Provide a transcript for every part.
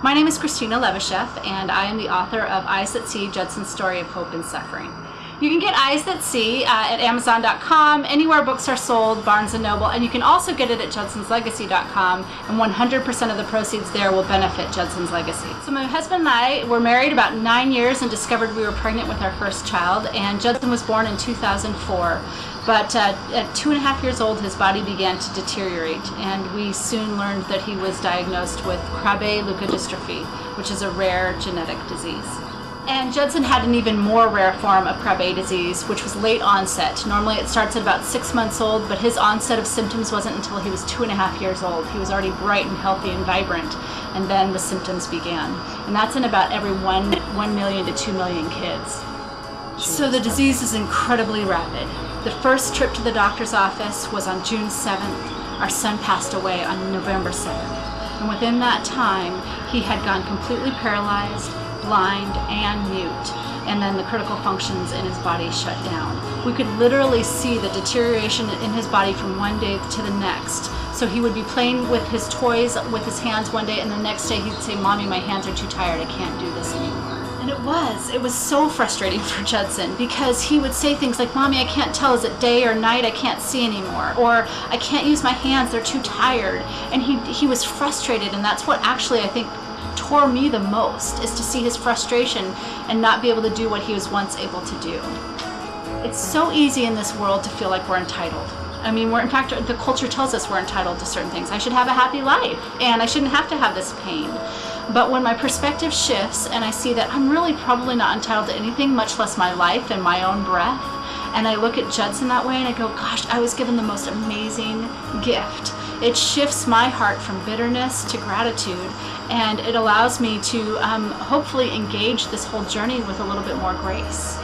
My name is Christina Levasheff, and I am the author of Eyes That See, Judson's Story of Hope and Suffering. You can get Eyes That See at Amazon.com, anywhere books are sold, Barnes & Noble, and you can also get it at Judson'sLegacy.com, and 100% of the proceeds there will benefit Judson's Legacy. So my husband and I were married about 9 years and discovered we were pregnant with our first child, and Judson was born in 2004. But at 2.5 years old, his body began to deteriorate, and we soon learned that he was diagnosed with Krabbe leukodystrophy, which is a rare genetic disease. And Judson had an even more rare form of Krabbe disease, which was late onset. Normally it starts at about 6 months old, but his onset of symptoms wasn't until he was 2.5 years old. He was already bright and healthy and vibrant, and then the symptoms began. And that's in about every 1 million to 2 million kids. So the disease is incredibly rapid. The first trip to the doctor's office was on June 7th. Our son passed away on November 7th. And within that time, he had gone completely paralyzed, blind, and mute. And then the critical functions in his body shut down. We could literally see the deterioration in his body from one day to the next. So he would be playing with his toys with his hands one day, and the next day he'd say, "Mommy, my hands are too tired, I can't do this anymore." And it was so frustrating for Judson, because he would say things like, "Mommy, I can't tell, is it day or night? I can't see anymore." Or, "I can't use my hands, they're too tired." And he was frustrated, and that's what actually I think tore me the most, is to see his frustration and not be able to do what he was once able to do. It's so easy in this world to feel like we're entitled. I mean, in fact, the culture tells us we're entitled to certain things. I should have a happy life, and I shouldn't have to have this pain. But when my perspective shifts and I see that I'm really probably not entitled to anything, much less my life and my own breath, and I look at Judson that way and I go, gosh, I was given the most amazing gift. It shifts my heart from bitterness to gratitude, and it allows me to hopefully engage this whole journey with a little bit more grace.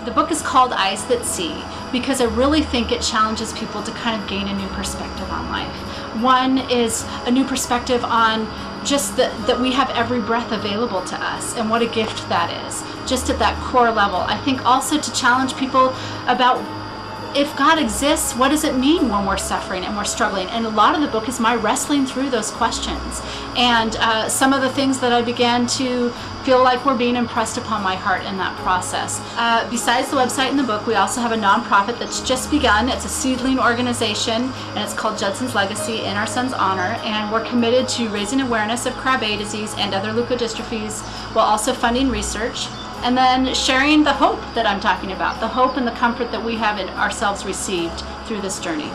The book is called Eyes That See because I really think it challenges people to kind of gain a new perspective on life. One is a new perspective on just that we have every breath available to us, and what a gift that is, just at that core level. I think also to challenge people about, if God exists, what does it mean when we're suffering and we're struggling? And a lot of the book is my wrestling through those questions, and some of the things that I began to feel like were being impressed upon my heart in that process. Besides the website and the book, we also have a nonprofit that's just begun. It's a seedling organization, and it's called Judson's Legacy in our son's honor, and we're committed to raising awareness of Krabbe disease and other leukodystrophies, while also funding research, and then sharing the hope that I'm talking about, the hope and the comfort that we have in ourselves received through this journey.